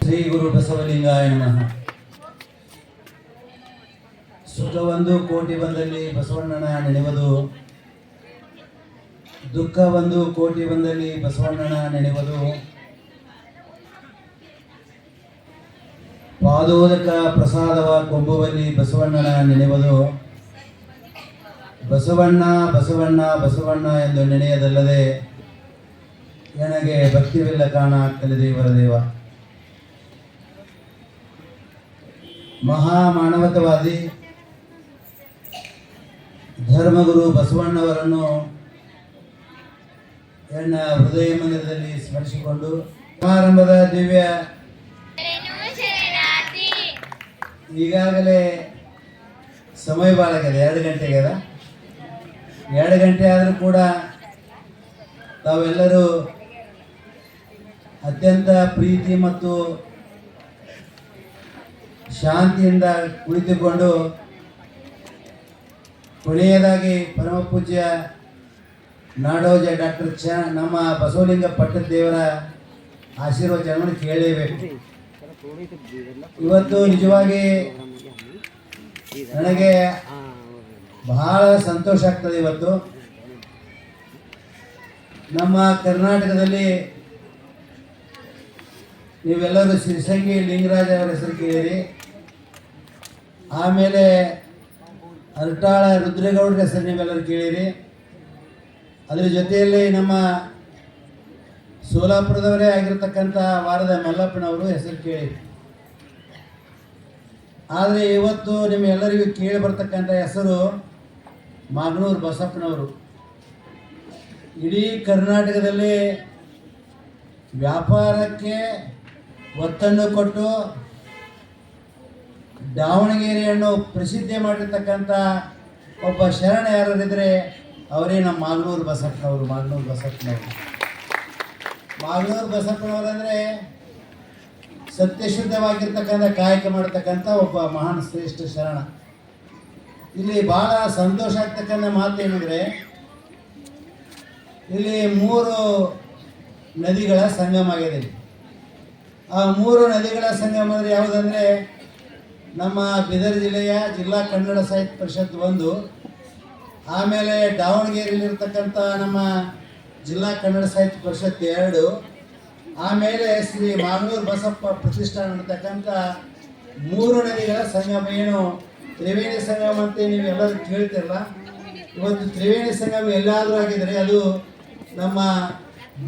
ಶ್ರೀ ಗುರು ಬಸವಲಿಂಗಾಯ ನಮಃ. ಸುಖವೊಂದು ಕೋಟಿ ಬಂದಲ್ಲಿ ಬಸವಣ್ಣನ ನೆನೆಯುವುದು, ದುಃಖ ಒಂದು ಕೋಟಿ ಬಂದಲ್ಲಿ ಬಸವಣ್ಣನ ನೆನೆಯುವುದು. ಪಾದೋದಕ ಪ್ರಸಾದವ ಕೊಂಬುವಲ್ಲಿ ಬಸವಣ್ಣನ ನೆನೆಯುವುದು. ಬಸವಣ್ಣ ಬಸವಣ್ಣ ಬಸವಣ್ಣ ಎಂದು ನೆನೆಯದಲ್ಲದೆ ನನಗೆ ಭಕ್ತಿವಿಲ್ಲ ಕಾಣ ಕಲಿದೇವರ ದೇವ. ಮಹಾಮಾನವತವಾದಿ ಧರ್ಮಗುರು ಬಸವಣ್ಣವರನ್ನು ನನ್ನ ಹೃದಯ ಮಂದಿರದಲ್ಲಿ ಸ್ಮರಿಸಿಕೊಂಡು ಸಮಾರಂಭದ ದಿವ್ಯ ಈಗಾಗಲೇ ಸಮಯ ಭಾಳ ಆಗಿದೆ, 2 ಗಂಟೆಗೆ ಅದ. 2 ಗಂಟೆ ಆದರೂ ಕೂಡ ತಾವೆಲ್ಲರೂ ಅತ್ಯಂತ ಪ್ರೀತಿ ಮತ್ತು ಶಾಂತಿಯಿಂದ ಕುಳಿತುಕೊಂಡು ಕೊನೆಯದಾಗಿ ಪರಮ ಪೂಜ್ಯ ನಾಡೋಜ ಡಾಕ್ಟರ್ ನಮ್ಮ ಬಸವಲಿಂಗ ಪಟ್ಟದೇವರ ಆಶೀರ್ವಚನವನ್ನು ಕೇಳಲೇಬೇಕು. ಇವತ್ತು ನಿಜವಾಗಿ ನನಗೆ ಬಹಳ ಸಂತೋಷ ಆಗ್ತದೆ. ಇವತ್ತು ನಮ್ಮ ಕರ್ನಾಟಕದಲ್ಲಿ ನೀವೆಲ್ಲರೂ ಸಿರಿಸಂಗಿ ಲಿಂಗರಾಜ ಅವರ ಹೆಸರು ಕೇಳಿರಿ, ಆಮೇಲೆ ಅರಟಾಳ ರುದ್ರೇಗೌಡರ ಹೆಸರು ನೀವೆಲ್ಲರೂ ಕೇಳಿರಿ. ಅದರ ಜೊತೆಯಲ್ಲಿ ನಮ್ಮ ಸೋಲಾಪುರದವರೇ ಆಗಿರ್ತಕ್ಕಂಥ ವಾರದ ಮಲ್ಲಪ್ಪನವರು ಹೆಸರು ಕೇಳಿ. ಆದರೆ ಇವತ್ತು ನಿಮ್ಮೆಲ್ಲರಿಗೂ ಕೇಳಿ ಬರ್ತಕ್ಕಂಥ ಹೆಸರು ಮಾಗನೂರು ಬಸಪ್ಪನವರು. ಇಡೀ ಕರ್ನಾಟಕದಲ್ಲಿ ವ್ಯಾಪಾರಕ್ಕೆ ಒತ್ತನ್ನು ಕೊಟ್ಟು ದಾವಣಗೆರೆಯನ್ನು ಪ್ರಸಿದ್ಧಿ ಮಾಡಿರ್ತಕ್ಕಂಥ ಒಬ್ಬ ಶರಣ ಯಾರಿದ್ರೆ ಅವರೇ ನಮ್ಮ ಮಾಗನೂರು ಬಸಪ್ಪನವರು. ಮಾಗನೂರು ಬಸಪ್ಪನವರು ಅಂದರೆ ಸತ್ಯಶುದ್ಧವಾಗಿರ್ತಕ್ಕಂಥ ಕಾಯಕ ಮಾಡತಕ್ಕಂಥ ಒಬ್ಬ ಮಹಾನ್ ಶ್ರೇಷ್ಠ ಶರಣ. ಇಲ್ಲಿ ಭಾಳ ಸಂತೋಷ ಆಗ್ತಕ್ಕಂಥ ಮಾತು ಏನಂದರೆ, ಇಲ್ಲಿ 3 ನದಿಗಳ ಸಂಗಮ ಆಗಿದೆ. ಆ 3 ನದಿಗಳ ಸಂಗಮ ಅಂದರೆ ಯಾವುದಂದರೆ, ನಮ್ಮ ಬೀದರ್ ಜಿಲ್ಲೆಯ ಜಿಲ್ಲಾ ಕನ್ನಡ ಸಾಹಿತ್ಯ ಪರಿಷತ್ 1, ಆಮೇಲೆ ದಾವಣಗೆರೆಯಲ್ಲಿರ್ತಕ್ಕಂಥ ನಮ್ಮ ಜಿಲ್ಲಾ ಕನ್ನಡ ಸಾಹಿತ್ಯ ಪರಿಷತ್ 2, ಆಮೇಲೆ ಶ್ರೀ ಮಾಗನೂರು ಬಸಪ್ಪ ಪ್ರತಿಷ್ಠಾನ ಅಂತಕ್ಕಂಥ 3 ನದಿಗಳ ಸಂಗಮ. ಏನು ತ್ರಿವೇಣಿ ಸಂಗಮ ಅಂತ ನೀವೆಲ್ಲರೂ ಕೇಳ್ತಿರಲ್ಲ, ಇವತ್ತು ತ್ರಿವೇಣಿ ಸಂಗಮ ಎಲ್ಲಾದರೂ ಆಗಿದರೆ ಅದು ನಮ್ಮ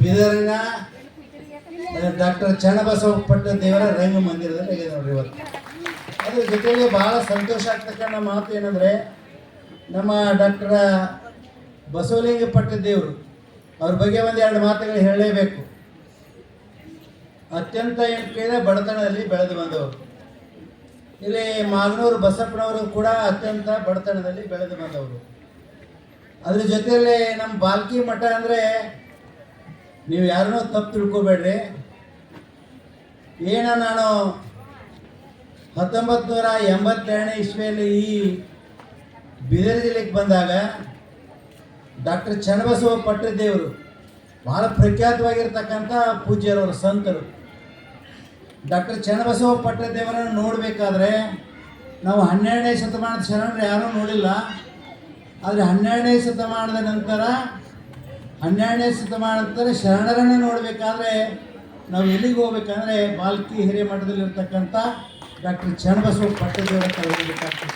ಬೀದರಿನ ಡಾಕ್ಟರ್ ಚನ್ನಬಸವ ಪಟ್ಟದೇವರ ರಂಗ ಮಂದಿರದಲ್ಲಿ ಆಗಿದೆ ನೋಡ್ರಿ ಇವತ್ತು. ಅದ್ರ ಜೊತೆಗೆ ಭಾಳ ಸಂತೋಷ ಆಗ್ತಕ್ಕಂಥ ಮಾತು ಏನಂದರೆ, ನಮ್ಮ ಡಾಕ್ಟರ್ ಬಸವಲಿಂಗ ಪಟ್ಟದೇವರು ಅವ್ರ ಬಗ್ಗೆ 1-2 ಮಾತುಗಳು ಹೇಳಲೇಬೇಕು. ಅತ್ಯಂತ ಕೇಳಿದ ಬಡತನದಲ್ಲಿ ಬೆಳೆದು ಬಂದವರು. ಇಲ್ಲಿ ಮಾಗನೂರು ಬಸಪ್ಪನವರು ಕೂಡ ಅತ್ಯಂತ ಬಡತನದಲ್ಲಿ ಬೆಳೆದು ಬಂದವರು. ಅದ್ರ ಜೊತೆಯಲ್ಲಿ ನಮ್ಮ ಬಾಲ್ಕಿ ಮಠ ಅಂದರೆ ನೀವು ಯಾರನ್ನೂ ತಪ್ಪು ತಿಳ್ಕೊಬೇಡ್ರಿ. ನಾನು 1982ನೇ ಇಸ್ವಿಯಲ್ಲಿ ಈ ಬೀದರ್ ಜಿಲ್ಲೆಗೆ ಬಂದಾಗ ಡಾಕ್ಟರ್ ಚನ್ನಬಸವ ಪಟ್ಟದೇವರು ಭಾಳ ಪ್ರಖ್ಯಾತವಾಗಿರ್ತಕ್ಕಂಥ ಪೂಜ್ಯರವರು, ಸಂತರು. ಡಾಕ್ಟರ್ ಚನ್ನಬಸವ ಪಟ್ಟದೇವರನ್ನು ನೋಡಬೇಕಾದ್ರೆ ನಾವು 12ನೇ ಶತಮಾನದ ಶರಣರು ಯಾರೂ ನೋಡಿಲ್ಲ. ಆದರೆ 12ನೇ ಶತಮಾನದ ನಂತರ ಶರಣರನ್ನು ನೋಡಬೇಕಾದ್ರೆ ನಾವು ಎಲ್ಲಿಗೆ ಹೋಗ್ಬೇಕಂದ್ರೆ ಬಾಲ್ಕಿ ಹಿರೇಮಠದಲ್ಲಿರ್ತಕ್ಕಂಥ ಡಾಕ್ಟರ್ ಚನ್ನಬಸವ ಪಟ್ಟದೇವರ ಹೋಗಬೇಕಾಗ್ತದೆ.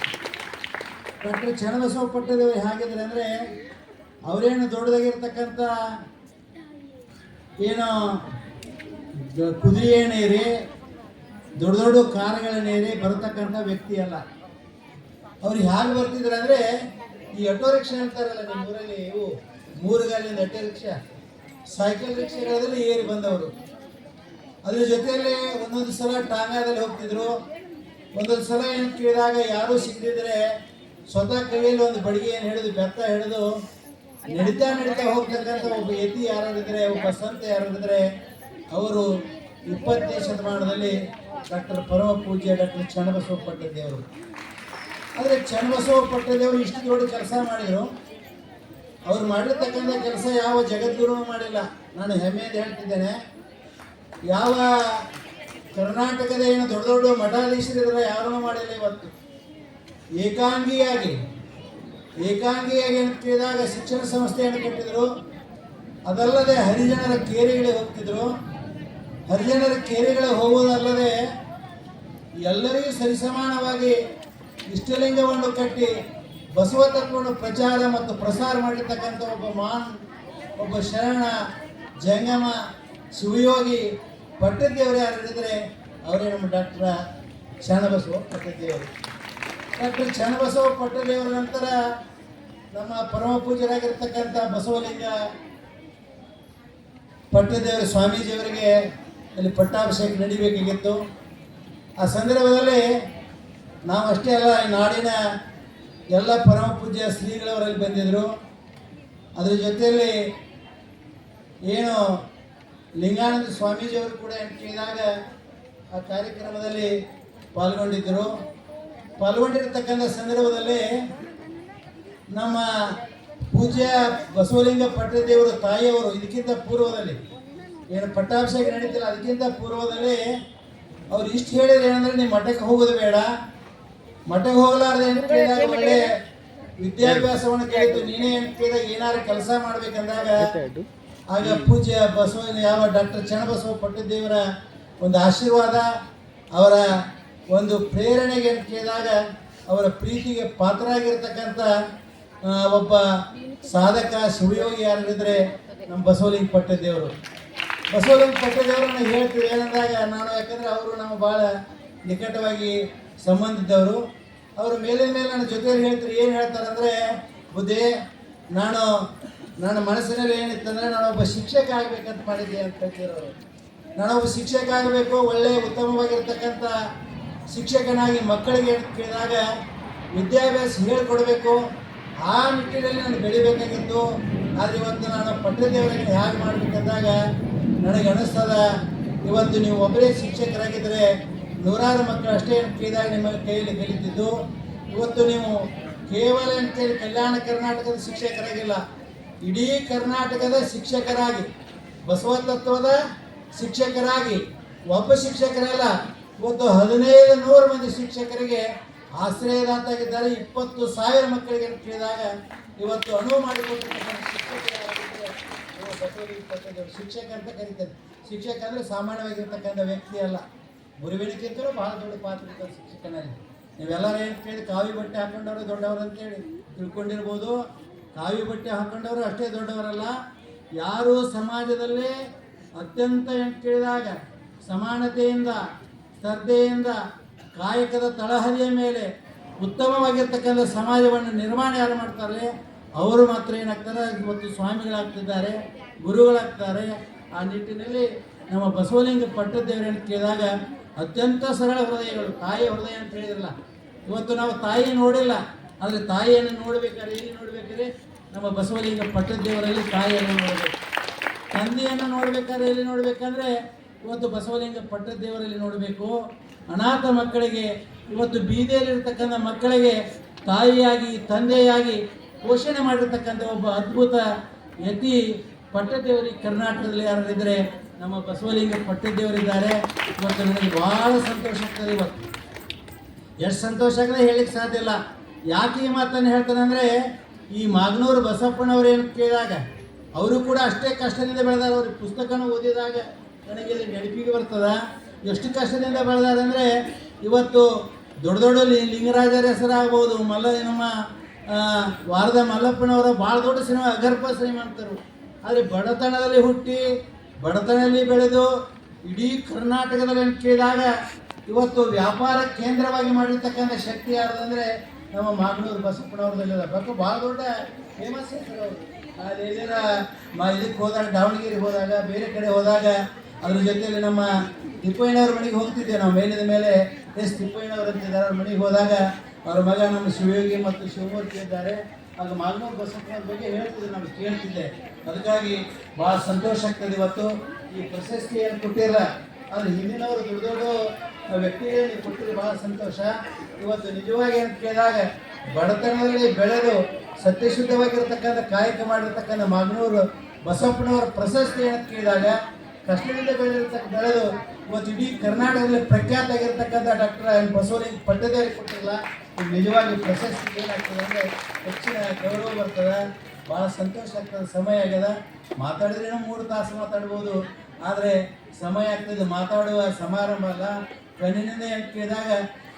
ಡಾಕ್ಟರ್ ಚನ್ನಬಸವ ಪಟ್ಟದೇವರು ಹೇಗಿದ್ದಾರೆ ಅಂದರೆ, ಅವರೇನು ದೊಡ್ಡದಾಗಿರ್ತಕ್ಕಂಥ ಏನೋ ಕುದುರೆ ಏನೇರಿ ದೊಡ್ಡ ಕಾರುಗಳನ್ನೇರಿ ಬರತಕ್ಕಂಥ ವ್ಯಕ್ತಿ ಅಲ್ಲ. ಅವ್ರು ಹೇಗೆ ಬರ್ತಿದ್ರು ಅಂದರೆ, ಈ ಆಟೋ ರಿಕ್ಷಾ ಅಂತಾರಲ್ಲ ನಿಮ್ಮ ಊರಲ್ಲಿ, ಇವು 3 ಗಾಲಿಂದ ಆಟೋ ರಿಕ್ಷಾ, ಸೈಕಲ್ ರಿಕ್ಷಾಗಳಲ್ಲಿ ಏರಿ ಬಂದವರು. ಅದ್ರ ಜೊತೆಯಲ್ಲಿ ಒಂದೊಂದು ಸಲ ಟಾಂಗಾದಲ್ಲಿ ಹೋಗ್ತಿದ್ರು. ಒಂದೊಂದು ಸಲ ಏನು ಕೇಳಿದಾಗ ಯಾರೂ ಸಿಗದಿದ್ರೆ ಸ್ವತಃ ಕೈಯಲ್ಲಿ ಒಂದು ಬಡಿಗೆಯನ್ನು ಹಿಡಿದು ಬೆತ್ತ ಹಿಡಿದು ನಡೀತಾ ಹೋಗ್ತಕ್ಕಂಥ ಒಬ್ಬ ಯತಿ ಯಾರಿದ್ರೆ, ಒಬ್ಬ ಸಂತ ಯಾರಿದ್ರೆ ಅವರು 20ನೇ ಶತಮಾನದಲ್ಲಿ ಡಾಕ್ಟರ್ ಪರಮ ಪೂಜ್ಯ ಡಾಕ್ಟರ್ ಚನ್ನಬಸವ ಪಟ್ಟದೇವರು. ಆದರೆ ಚನ್ನಬಸವ ಪಟ್ಟದೇವರು ಇಷ್ಟು ದೊಡ್ಡ ಕೆಲಸ ಮಾಡಿದರು. ಅವ್ರು ಮಾಡಿರ್ತಕ್ಕಂಥ ಕೆಲಸ ಯಾವ ಜಗದ್ಗುರು ಮಾಡಿಲ್ಲ. ನಾನು ಹೆಮ್ಮೆಯಿಂದ ಹೇಳ್ತಿದ್ದೇನೆ, ಯಾವ ಕರ್ನಾಟಕದ ಏನು ದೊಡ್ಡ ದೊಡ್ಡ ಮಠಾಧೀಶರಿದ್ರೆ ಯಾರೂ ಮಾಡಿಲ್ಲ ಇವತ್ತು. ಏಕಾಂಗಿಯಾಗಿ ಅಂತ ಕೇಳಿದಾಗ ಶಿಕ್ಷಣ ಸಂಸ್ಥೆಯನ್ನು ಕಟ್ಟಿದರು. ಅದಲ್ಲದೆ ಹರಿಜನರ ಕೇರಿಗಳಿಗೆ ಹೋಗ್ತಿದ್ರು. ಹರಿಜನರ ಕೇರಿಗಳಿಗೆ ಹೋಗುವುದಲ್ಲದೆ ಎಲ್ಲರಿಗೂ ಸರಿಸಮಾನವಾಗಿ ಇಷ್ಟಲಿಂಗವನ್ನು ಕಟ್ಟಿ ಬಸವ ತತ್ವವನ್ನು ಪ್ರಚಾರ ಮತ್ತು ಪ್ರಸಾರ ಮಾಡಿರ್ತಕ್ಕಂಥ ಒಬ್ಬ ಶರಣ ಜಂಗಮ ಶಿವಯೋಗಿ ಪಟ್ಟದೇವರು ಯಾರು ಹೇಳಿದರೆ ಅವರೇ ನಮ್ಮ ಡಾಕ್ಟರ್ ಶರಣಬಸವ ಪಟ್ಟದೇವರು. ಡಾಕ್ಟರ್ ಶರಣಬಸವ ಪಟ್ಟದೇವರ ನಂತರ ನಮ್ಮ ಪರಮ ಪೂಜ್ಯರಾಗಿರ್ತಕ್ಕಂಥ ಬಸವಲಿಂಗ ಪಟ್ಟದೇವರ ಸ್ವಾಮೀಜಿಯವರಿಗೆ ಅಲ್ಲಿ ಪಟ್ಟಾಭಿಷೇಕ ನಡಿಬೇಕಾಗಿತ್ತು. ಆ ಸಂದರ್ಭದಲ್ಲಿ ನಾವು ಅಷ್ಟೇ ಅಲ್ಲ, ನಾಡಿನ ಎಲ್ಲ ಪರಮ ಪೂಜ್ಯ ಶ್ರೀಗಳವರಲ್ಲಿ ಬಂದಿದ್ದರು. ಅದರ ಜೊತೆಯಲ್ಲಿ ಏನು ಲಿಂಗಾನಂದ ಸ್ವಾಮೀಜಿಯವರು ಕೂಡ ಕೇಳಿದಾಗ ಆ ಕಾರ್ಯಕ್ರಮದಲ್ಲಿ ಪಾಲ್ಗೊಂಡಿರ್ತಕ್ಕಂಥ ಸಂದರ್ಭದಲ್ಲಿ ನಮ್ಮ ಪೂಜ್ಯ ಬಸವಲಿಂಗ ಪಟ್ಟದೇವರು ತಾಯಿಯವರು ಇದಕ್ಕಿಂತ ಪೂರ್ವದಲ್ಲಿ ಏನು ಪಟ್ಟಾಭಿಷೇಕ ನಡೀತಿಲ್ಲ ಅದಕ್ಕಿಂತ ಪೂರ್ವದಲ್ಲಿ ಅವ್ರು ಇಷ್ಟು ಹೇಳಿದ್ರೆ ಏನಂದ್ರೆ ನೀವು ಮಠಕ್ಕೆ ಹೋಗೋದು ಬೇಡ, ಮಠಕ್ಕೆ ಹೋಗಲಾರ್ದೆ ಏನು ಕೇಳಿದಾಗ ಒಳ್ಳೆ ವಿದ್ಯಾಭ್ಯಾಸವನ್ನು ಕೇಳಿದ್ದು, ನೀನೇ ಏನು ಕೇಳಿದಾಗ ಏನಾದ್ರು ಕೆಲಸ ಮಾಡ್ಬೇಕಂದಾಗ ಆಗ ಪೂಜ್ಯ ಯಾವ ಡಾಕ್ಟರ್ ಶರಣಬಸವ ಪಟ್ಟದೇವರ ಒಂದು ಆಶೀರ್ವಾದ, ಅವರ ಒಂದು ಪ್ರೇರಣೆಗೆ ಅಂತ ಕೇಳಿದಾಗ ಅವರ ಪ್ರೀತಿಗೆ ಪಾತ್ರರಾಗಿರ್ತಕ್ಕಂಥ ಒಬ್ಬ ಸಾಧಕ ಶಿವಯೋಗಿ ಯಾರಿದ್ರೆ ನಮ್ಮ ಬಸವಲಿಂಗ ಪಟ್ಟದೇವರು. ಬಸವಲಿಂಗ ಪಟ್ಟದೇವರನ್ನ ಹೇಳ್ತೀವಿ ಏನಂದಾಗ ನಾನು, ಯಾಕಂದರೆ ಅವರು ನಮ್ಮ ಭಾಳ ನಿಕಟವಾಗಿ ಸಂಬಂಧಿದ್ದವರು. ಅವರು ಮೇಲಿನ ಮೇಲೆ ನನ್ನ ಜೊತೆಯಲ್ಲಿ ಹೇಳ್ತಾರೆ. ಏನು ಹೇಳ್ತಾರೆ ಅಂದರೆ, ಬುದ್ಧಿ ನನ್ನ ಮನಸ್ಸಿನಲ್ಲಿ ಏನಿತ್ತಂದರೆ ನಾನೊಬ್ಬ ಶಿಕ್ಷಕ ಆಗಬೇಕಂತ ಮಾಡಿದ್ದೆ ಅಂತ ಹೇಳ್ತಿರೋರು. ನಾನೊಬ್ಬ ಶಿಕ್ಷಕ ಆಗಬೇಕು, ಒಳ್ಳೆಯ ಉತ್ತಮವಾಗಿರ್ತಕ್ಕಂಥ ಶಿಕ್ಷಕನಾಗಿ ಮಕ್ಕಳಿಗೆ ಕೇಳಿದಾಗ ವಿದ್ಯಾಭ್ಯಾಸ ಹೇಳಿಕೊಡ್ಬೇಕು, ಆ ನಿಟ್ಟಿನಲ್ಲಿ ನಾನು ಬೆಳಿಬೇಕಾಗಿತ್ತು. ಆದರೆ ಇವತ್ತು ನಾನು ಪಟ್ಟದೇವರಿಗೆ ಹೇಗೆ ಮಾಡಬೇಕಂದಾಗ ನನಗೆ ಅನ್ನಿಸ್ತದ, ಇವತ್ತು ನೀವು ಒಬ್ಬರೇ ಶಿಕ್ಷಕರಾಗಿದ್ದರೆ ನೂರಾರು ಮಕ್ಕಳು ಅಷ್ಟೇ ಕೇಳಿದಾಗ ನಿಮ್ಮ ಕೈಯಲ್ಲಿ ಕಲಿತಿದ್ದು. ಇವತ್ತು ನೀವು ಕೇವಲ ಅಂತೇಳಿ ಕಲ್ಯಾಣ ಕರ್ನಾಟಕದ ಶಿಕ್ಷಕರಾಗಿಲ್ಲ, ಇಡೀ ಕರ್ನಾಟಕದ ಶಿಕ್ಷಕರಾಗಿ, ಬಸವ ತತ್ವದ ಶಿಕ್ಷಕರಾಗಿ, ಒಬ್ಬ ಶಿಕ್ಷಕರಲ್ಲ, ಇವತ್ತು 1500 ಮಂದಿ ಶಿಕ್ಷಕರಿಗೆ ಆಶ್ರಯದಾತಾಗಿದ್ದಾರೆ. 20,000 ಮಕ್ಕಳಿಗೆ ಕೇಳಿದಾಗ ಇವತ್ತು ಅನುವು ಮಾಡಿಕೊಟ್ಟಿರ್ತಕ್ಕಂಥ ಶಿಕ್ಷಕ ಅಂತ ಕರೀತಾರೆ. ಶಿಕ್ಷಕ ಅಂದರೆ ಸಾಮಾನ್ಯವಾಗಿರ್ತಕ್ಕಂಥ ವ್ಯಕ್ತಿ ಅಲ್ಲ, ಗುರುವಿನಕ್ಕಿಂತಲೂ ಬಹಳ ದೊಡ್ಡ ಪಾತ್ರ ಇರ್ತಾರೆ ಶಿಕ್ಷಕನಲ್ಲಿ. ನೀವೆಲ್ಲರೂ ಏನು ಕೇಳಿ ಕಾವಿ ಬಟ್ಟೆ ಹಾಕೊಂಡವರು ದೊಡ್ಡವರು ಅಂತೇಳಿ ತಿಳ್ಕೊಂಡಿರ್ಬೋದು. ಕಾವಿ ಬಟ್ಟೆ ಹಾಕೊಂಡವರು ಅಷ್ಟೇ ದೊಡ್ಡವರಲ್ಲ. ಯಾರು ಸಮಾಜದಲ್ಲಿ ಅತ್ಯಂತ ಏನು ಕೇಳಿದಾಗ ಸಮಾನತೆಯಿಂದ, ಶ್ರದ್ಧೆಯಿಂದ, ಕಾಯಕದ ತಳಹದಿಯ ಮೇಲೆ ಉತ್ತಮವಾಗಿರ್ತಕ್ಕಂಥ ಸಮಾಜವನ್ನು ನಿರ್ಮಾಣ ಯಾರು ಮಾಡ್ತಾರೆ ಅವರು ಮಾತ್ರ ಏನಾಗ್ತಾರೆ, ಇವತ್ತು ಸ್ವಾಮಿಗಳಾಗ್ತಿದ್ದಾರೆ, ಗುರುಗಳಾಗ್ತಾರೆ. ಆ ನಿಟ್ಟಿನಲ್ಲಿ ನಮ್ಮ ಬಸವಲಿಂಗ ಪಟ್ಟದೇವರನ್ನು ಕೇಳಿದಾಗ ಅತ್ಯಂತ ಸರಳ ಹೃದಯಗಳು, ತಾಯಿ ಹೃದಯ ಅಂತ ಹೇಳಿದ್ರಲ್ಲ. ಇವತ್ತು ನಾವು ತಾಯಿ ನೋಡಿಲ್ಲ, ಆದರೆ ತಾಯಿಯನ್ನು ನೋಡಬೇಕಾದ್ರೆ ಎಲ್ಲಿ ನೋಡಬೇಕಾದ್ರೆ ನಮ್ಮ ಬಸವಲಿಂಗ ಪಟ್ಟದೇವರಲ್ಲಿ ತಾಯಿಯನ್ನು ನೋಡಬೇಕು. ತಂದೆಯನ್ನು ನೋಡಬೇಕಾದ್ರೆ ಎಲ್ಲಿ ನೋಡಬೇಕಂದ್ರೆ ಇವತ್ತು ಬಸವಲಿಂಗ ಪಟ್ಟದೇವರಲ್ಲಿ ನೋಡಬೇಕು. ಅನಾಥ ಮಕ್ಕಳಿಗೆ, ಇವತ್ತು ಬೀದಿಯಲ್ಲಿರ್ತಕ್ಕಂಥ ಮಕ್ಕಳಿಗೆ ತಾಯಿಯಾಗಿ ತಂದೆಯಾಗಿ ಪೋಷಣೆ ಮಾಡಿರ್ತಕ್ಕಂಥ ಒಬ್ಬ ಅದ್ಭುತ ಯತಿ ಪಟ್ಟದೇವರಿಗೆ ಕರ್ನಾಟಕದಲ್ಲಿ ಯಾರಿದ್ರೆ ನಮ್ಮ ಬಸವಲಿಂಗ ಪಟ್ಟದೇವರಿದ್ದಾರೆ. ಇವತ್ತು ನನಗೆ ಭಾಳ ಸಂತೋಷ ಆಗ್ತದೆ. ಇವತ್ತು ಎಷ್ಟು ಸಂತೋಷ ಆಗ್ತದೆ ಹೇಳಲಿಕ್ಕೆ ಸಾಧ್ಯ ಇಲ್ಲ. ಯಾಕೆ ಈ ಮಾತನ್ನು ಹೇಳ್ತಾನೆ ಅಂದರೆ, ಈ ಮಾಗನೂರು ಬಸಪ್ಪನವ್ರು ಏನು ಕೇಳಿದಾಗ ಅವರು ಕೂಡ ಅಷ್ಟೇ ಕಷ್ಟದಿಂದ ಬೆಳೆದಾರ. ಅವ್ರ ಪುಸ್ತಕನ ಓದಿದಾಗ ನನಗೆ ಇಲ್ಲಿ ನೆನಪಿಗೆ ಬರ್ತದ ಎಷ್ಟು ಕಷ್ಟದಿಂದ ಬೆಳೆದಾರೆ ಅಂದರೆ, ಇವತ್ತು ದೊಡ್ಡ ದೊಡ್ಡ ಲಿಂಗರಾಜರ ಹೆಸರಾಗ್ಬೋದು, ನಮ್ಮ ವಾರದ ಮಲ್ಲಪ್ಪನವರ ಭಾಳ ದೊಡ್ಡ ಸಿನಿಮಾ ಅಗರ್ಭ ಶ್ರೀಮಂತರು. ಆದರೆ ಬಡತನದಲ್ಲಿ ಹುಟ್ಟಿ ಬಡತನದಲ್ಲಿ ಬೆಳೆದು ಇಡೀ ಕರ್ನಾಟಕದಲ್ಲಿ ಕೇಳಿದಾಗ ಇವತ್ತು ವ್ಯಾಪಾರ ಕೇಂದ್ರವಾಗಿ ಮಾಡಿರ್ತಕ್ಕಂಥ ಶಕ್ತಿ ಯಾರ್ದಂದರೆ ನಮ್ಮ ಮಾಗನೂರು ಬಸಪ್ಪನವ್ರದಲ್ಲಿಲ್ಲ. ಭಾಳ ದೊಡ್ಡ ಫೇಮಸ್ ಹೆಸರು ಅವರು. ಅಲ್ಲೆಲ್ಲ ಇದಕ್ಕೆ ಹೋದಾಗ, ದಾವಣಗೆರೆಗೆ ಹೋದಾಗ, ಬೇರೆ ಕಡೆ ಹೋದಾಗ ಅದ್ರ ಜೊತೆಯಲ್ಲಿ ನಮ್ಮ ತಿಪ್ಪಯ್ಯನವ್ರ ಮನೆಗೆ ಹೋಗ್ತಿದ್ದೆ ನಾವು. ಮೇಲಿದ ಮೇಲೆ ತಿಪ್ಪಯ್ಯನವ್ರು ಅಂತಿದ್ದಾರೆ. ಅವ್ರ ಮನೆಗೆ ಹೋದಾಗ ಅವ್ರ ಮಗ ನಮ್ಮ ಶಿವಯೋಗಿ ಮತ್ತು ಶಿವಮೂರ್ತಿ ಇದ್ದಾರೆ. ಆಗ ಮಾಗನೂರು ಬಸಪ್ಪನವ್ರ ಬಗ್ಗೆ ಹೇಳ್ತಿದ್ದೆ, ನಾವು ಕೇಳ್ತಿದ್ದೆ. ಅದಕ್ಕಾಗಿ ಭಾಳ ಸಂತೋಷ ಆಗ್ತದೆ. ಇವತ್ತು ಈ ಪ್ರಶಸ್ತಿಯನ್ನು ಕೊಟ್ಟಿಲ್ಲ, ಆದರೆ ಹಿಂದಿನವರು ದೊಡ್ಡ ದೊಡ್ಡ ವ್ಯಕ್ತಿಗಳಿಗೆ ಕೊಟ್ಟಿದ್ದು ಭಾಳ ಸಂತೋಷ. ಇವತ್ತು ನಿಜವಾಗಿ ಅಂತ ಕೇಳಿದಾಗ ಬಡತನದಲ್ಲಿ ಬೆಳೆದು ಸತ್ಯಶುದ್ಧವಾಗಿರ್ತಕ್ಕಂಥ ಕಾಯಕ ಮಾಡಿರ್ತಕ್ಕಂಥ ಮಾಗನೂರು ಬಸಪ್ಪನವರ ಪ್ರಶಸ್ತಿ ಅಂತ ಕೇಳಿದಾಗ ಕಷ್ಟದಿಂದ ಬೆಳೆದು ಇವತ್ತು ಇಡೀ ಕರ್ನಾಟಕದಲ್ಲಿ ಪ್ರಖ್ಯಾತ ಆಗಿರ್ತಕ್ಕಂಥ ಡಾಕ್ಟರ್ ಎನ್ ಬಸವಲಿಂಗ ಪಟ್ಟದೇವರಿಗೆ ಕೊಟ್ಟಿಲ್ಲ. ಇದು ನಿಜವಾಗಿ ಪ್ರಶಸ್ತಿ ಏನಾಗ್ತದೆ ಅಂದರೆ ಹೆಚ್ಚಿನ ಗೌರವ ಬರ್ತದೆ, ಭಾಳ ಸಂತೋಷ ಆಗ್ತದೆ. ಸಮಯ ಆಗ್ಯದ, ಮಾತಾಡಿದ್ರೆ 3 ತಾಸು ಮಾತಾಡ್ಬೋದು, ಆದರೆ ಸಮಯ ಆಗ್ತದೆ. ಮಾತಾಡುವ ಸಮಾರಂಭ ಅಲ್ಲ, ಕಣ್ಣಿನಿಂದ ಏನು ಕೇಳಿದಾಗ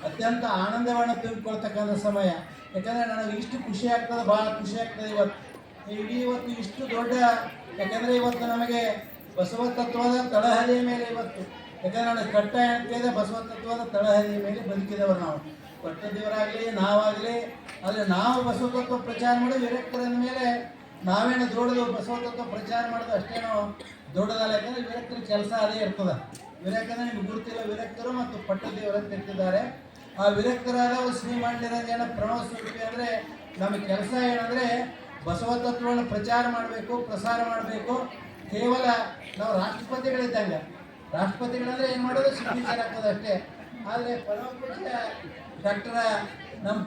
ಅತ್ಯಂತ ಆನಂದವನ್ನು ತುಂಬಿಕೊಳ್ತಕ್ಕಂಥ ಸಮಯ. ಯಾಕಂದರೆ ನನಗೆ ಇಷ್ಟು ಖುಷಿ ಆಗ್ತದೆ, ಭಾಳ ಖುಷಿ ಆಗ್ತದೆ ಇವತ್ತು ಇಷ್ಟು ದೊಡ್ಡ. ಯಾಕಂದರೆ ಇವತ್ತು ನಮಗೆ ಬಸವ ತತ್ವದ ತಳಹದಿಯ ಮೇಲೆ ಇವತ್ತು, ಯಾಕಂದರೆ ನನಗೆ ಕಟ್ಟ ಹೇಳ್ತಿದೆ ಬಸವ ತತ್ವದ ತಳಹದಿಯ ಮೇಲೆ ಬದುಕಿದವರು ನಾವು, ಪಟ್ಟದೇವರಾಗಲಿ ನಾವಾಗಲಿ. ಆದರೆ ನಾವು ಬಸವ ತತ್ವ ಪ್ರಚಾರ ಮಾಡೋದು ವಿರಕ್ತರ ಮೇಲೆ ನಾವೇನು ದೊಡ್ಡದು ಬಸವ ತತ್ವ ಪ್ರಚಾರ ಮಾಡೋದು ಅಷ್ಟೇನೋ ದೊಡ್ಡದಲ್ಲ. ಯಾಕಂದರೆ ವಿರಕ್ತರ ಕೆಲಸ ಅದೇ ಇರ್ತದೆ. ವಿರಕ್ತನ ನಿಮ್ಗೆ ಗುರುತಿಲ್ಲ, ವಿರಕ್ತರು ಮತ್ತು ಪಟ್ಟದೇವರಂತ ಇರ್ತಿದ್ದಾರೆ. ಆ ವಿರಕ್ತರಾದ ಶ್ರೀಮಂಡಿರಂಜನ ಪ್ರಣವ ಸ್ವರೂಪಿ ಅಂದರೆ ನಮ್ಮ ಕೆಲಸ ಏನಂದರೆ ಬಸವ ತತ್ವವನ್ನು ಪ್ರಚಾರ ಮಾಡಬೇಕು, ಪ್ರಸಾರ ಮಾಡಬೇಕು. ಕೇವಲ ನಾವು ರಾಷ್ಟ್ರಪತಿಗಳಿದ್ದಂಗೆ, ರಾಷ್ಟ್ರಪತಿಗಳಂದರೆ ಏನು ಮಾಡೋದು ಸಿಗ್ನೇಚರ್ ಹಾಕೋದು ಅಷ್ಟೇ. ಆದರೆ ಪರಮಪೂಜ್ಯ ಡಾಕ್ಟರ್ ನಮ್ಮ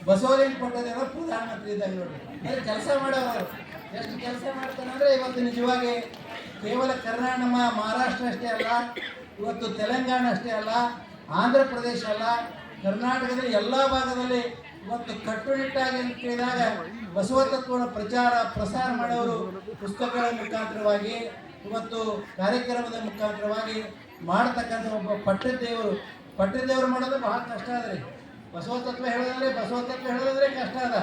ಬಸವಲಿಂಗ ಪಟ್ಟದೇವರು ಪ್ರಧಾನಮಂತ್ರಿ ಇದ್ದಂಗೆ ನೋಡಿ, ಅಂದರೆ ಕೆಲಸ ಮಾಡೋರು. ಎಷ್ಟು ಕೆಲಸ ಮಾಡ್ತಾನೆ ಅಂದರೆ ಇವತ್ತು ನಿಜವಾಗಿ ಕೇವಲ ಕರ್ನಾಟಕ, ನಮ್ಮ ಮಹಾರಾಷ್ಟ್ರ ಅಷ್ಟೇ ಅಲ್ಲ, ಇವತ್ತು ತೆಲಂಗಾಣ ಅಷ್ಟೇ ಅಲ್ಲ, ಆಂಧ್ರ ಪ್ರದೇಶ ಅಲ್ಲ, ಕರ್ನಾಟಕದ ಎಲ್ಲ ಭಾಗದಲ್ಲಿ ಇವತ್ತು ಕಟ್ಟುನಿಟ್ಟಾಗಿ ಅಂತ ಕೇಳಿದಾಗ ಬಸವ ತತ್ವದ ಪ್ರಚಾರ ಪ್ರಸಾರ ಮಾಡೋರು ಪುಸ್ತಕಗಳ ಮುಖಾಂತರವಾಗಿ, ಇವತ್ತು ಕಾರ್ಯಕ್ರಮದ ಮುಖಾಂತರವಾಗಿ ಮಾಡ್ತಕ್ಕಂಥ ಒಬ್ಬ ಪಟ್ಟದೇವರು ಮಾಡೋದು ಬಹಳ ಕಷ್ಟ ಅದ ರೀ. ಬಸವ ತತ್ವ ಹೇಳೋದಂದ್ರೆ ಕಷ್ಟ ಅದ,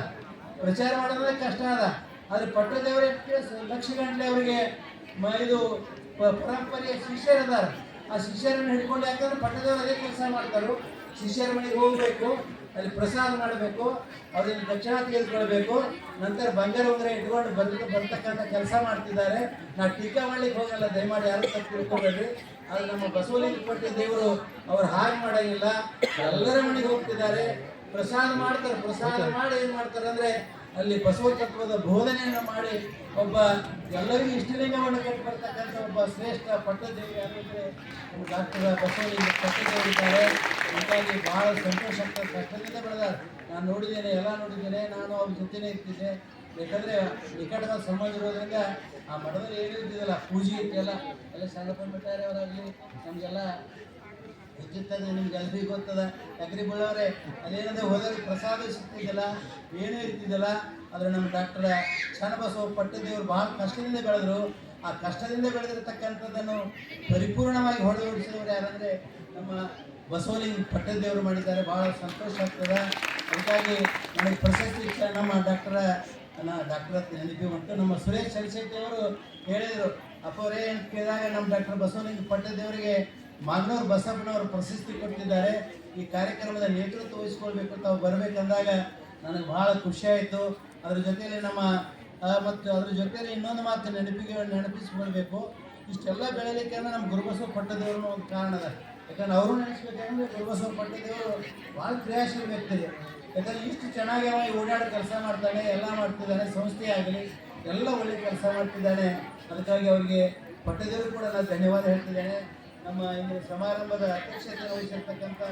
ಪ್ರಚಾರ ಮಾಡೋದ್ರೆ ಕಷ್ಟ ಅದ. ಆದರೆ ಪಟ್ಟದೇವರಿಗೆ ಲಕ್ಷಗಟ್ಟಲೆ ಅವರಿಗೆ ಇದು ಪರಂಪರೆಯ ಶಿಷ್ಯರಿದ್ದಾರೆ. ಆ ಶಿಷ್ಯರನ್ನು ಹಿಡ್ಕೊಂಡು, ಯಾಕಂದ್ರೆ ಪಟ್ಟದೇವರು ಅದೇ ಕೆಲಸ ಮಾಡ್ತಾರೆ. ಶಿಷ್ಯರ ಮನೆಗೆ ಹೋಗಬೇಕು, ಅಲ್ಲಿ ಪ್ರಸಾದ ಮಾಡಬೇಕು, ಅವರಿಂದ ದಕ್ಷಿಣ ತೆಗೆದುಕೊಳ್ಬೇಕು, ನಂತರ ಬಂಗಾರ ಉಂಗುರ ಇಟ್ಕೊಂಡು ಬರ್ತಕ್ಕಂಥ ಕೆಲಸ ಮಾಡ್ತಿದ್ದಾರೆ. ನಾವು ಟೀಕಾ ಮಾಡ್ಲಿಕ್ಕೆ ಹೋಗಲ್ಲ, ದಯಮಾಡಿ ಯಾರು ತಪ್ಪು ತಿಳ್ಕೊಬೇಡ್ರಿ. ಆದರೆ ನಮ್ಮ ಬಸವಲಿಂಗ ಪಟ್ಟದೇವರು ಅವ್ರು ಹಾಗೆ ಮಾಡೋಂಗಿಲ್ಲ. ಎಲ್ಲರ ಮನೆಗೆ ಹೋಗ್ತಿದ್ದಾರೆ, ಪ್ರಸಾದ ಮಾಡ್ತಾರೆ. ಪ್ರಸಾದ ಮಾಡಿ ಏನು ಮಾಡ್ತಾರೆ ಅಂದರೆ ಅಲ್ಲಿ ಬಸವ ತತ್ವದ ಬೋಧನೆಯನ್ನು ಮಾಡಿ ಒಬ್ಬ ಎಲ್ಲರಿಗೂ ಇಷ್ಟಲಿಂಗವನ್ನು ಕಟ್ಟಿ ಬರ್ತಕ್ಕಂಥ ಒಬ್ಬ ಶ್ರೇಷ್ಠ ಪಟ್ಟದೇವಿ ಯಾರಂದರೆ ನಮ್ಮ ಡಾಕ್ಟರ್ ಬಸವಲಿಂಗ ಪಟ್ಟದೇವರಿದ್ದಾರೆ. ಹೀಗಾಗಿ ಭಾಳ ಸಂತೋಷ ಆಗ್ತದೆ. ಕಷ್ಟದಿಂದ ಬೆಳೆದಾರೆ, ನಾನು ನೋಡಿದ್ದೇನೆ, ಎಲ್ಲ ನೋಡಿದ್ದೇನೆ. ನಾನು ಅವ್ರ ಜೊತೆನೇ ಇರ್ತಿದ್ದೆ. ಯಾಕಂದರೆ ನಿಕಟವಾದ ಸಂಬಂಧ ಇರೋದ್ರಿಂದ ಆ ಮಠದಲ್ಲಿ ಏನೂ ಇದ್ದಿದ್ದಲ್ಲ, ಪೂಜೆ ಇರ್ತಿಲ್ಲ. ಎಲ್ಲ ಸಂಗಪ್ಪ ಅವರಾಗಲಿ ನಮಗೆಲ್ಲ ಹೆಚ್ಚಿರ್ತದೆ, ನಿಮ್ಗೆ ಎಲ್ರಿಗೂ ಗೊತ್ತದ. ಯಾಕ್ರಿ ಬಳ್ಳವರೇ, ಅದೇನಂದ್ರೆ ಹೋದಾಗ ಪ್ರಸಾದ ಸಿಗ್ತಿದ್ದಿಲ್ಲ, ಏನೂ ಇರ್ತಿದ್ದಿಲ್ಲ. ಆದರೆ ನಮ್ಮ ಡಾಕ್ಟರ್ ಚನ್ನಬಸವ ಪಟ್ಟದೇವರು ಭಾಳ ಕಷ್ಟದಿಂದ ಬೆಳೆದರು. ಆ ಕಷ್ಟದಿಂದ ಬೆಳೆದಿರ್ತಕ್ಕಂಥದ್ದನ್ನು ಪರಿಪೂರ್ಣವಾಗಿ ಹೊಡೆದೋಡಿಸಿದವರು ಯಾರಂದರೆ ನಮ್ಮ ಬಸವಲಿಂಗ ಪಟ್ಟದೇವರು ಮಾಡಿದ್ದಾರೆ. ಭಾಳ ಸಂತೋಷ ಆಗ್ತದೆ. ಅದಕ್ಕಾಗಿ ನನಗೆ ಪ್ರಶಸ್ತಿ ನಮ್ಮ ಡಾಕ್ಟರ್ ನೆನಪಿ ಬಂತು. ನಮ್ಮ ಸುರೇಶ್ ಶೆಟ್ಟಿ ಅವರು ಹೇಳಿದರು, ಅಪ್ಪವರೇ ಅಂತ ಕೇಳಿದಾಗ ನಮ್ಮ ಡಾಕ್ಟರ್ ಬಸವಲಿಂಗ ಪಟ್ಟದೇವರಿಗೆ ಮಾಗನೂರು ಬಸಪ್ಪನವರು ಪ್ರಶಸ್ತಿ ಕೊಟ್ಟಿದ್ದಾರೆ. ಈ ಕಾರ್ಯಕ್ರಮದ ನೇತೃತ್ವ ವಹಿಸ್ಕೊಳ್ಬೇಕು ತಾವು ಬರಬೇಕಂದಾಗ ನನಗೆ ಭಾಳ ಖುಷಿಯಾಯಿತು. ಅದ್ರ ಜೊತೆಯಲ್ಲಿ ಮತ್ತು ಅದ್ರ ಜೊತೆಯಲ್ಲಿ ಇನ್ನೊಂದು ಮಾತು ನೆನಪಿಸ್ಕೊಳ್ಬೇಕು. ಇಷ್ಟೆಲ್ಲ ಬೆಳೀಲಿಕ್ಕೆ ಅಂದರೆ ನಮ್ಮ ಗುರುಬಸವ ಪಟ್ಟದೇವ್ರನ್ನ ಒಂದು ಕಾರಣ ಅದ. ಯಾಕಂದ್ರೆ ಅವರು ನೆನೆಸ್ಬೇಕಂದ್ರೆ ಗುರುಬಸವ ಪಟ್ಟದೇವರು ಭಾಳ ಕ್ರಿಯಾಶೀಲ ವ್ಯಕ್ತಿ. ಯಾಕಂದರೆ ಇಷ್ಟು ಚೆನ್ನಾಗಿ ಅವ ಓಡಾಡಿ ಕೆಲಸ ಮಾಡ್ತಾನೆ, ಎಲ್ಲ ಮಾಡ್ತಿದ್ದಾನೆ. ಸಂಸ್ಥೆ ಆಗಲಿ ಎಲ್ಲ ಒಳ್ಳೆ ಕೆಲಸ ಮಾಡ್ತಿದ್ದಾನೆ. ಅದಕ್ಕಾಗಿ ಅವರಿಗೆ ಪಟ್ಟದೇವರು ಕೂಡ ನಾನು ಧನ್ಯವಾದ ಹೇಳ್ತಿದ್ದೇನೆ. ನಮ್ಮ ಇಂದಿನ ಸಮಾರಂಭದ ಅಧ್ಯಕ್ಷತೆ ವಹಿಸಿರ್ತಕ್ಕಂಥ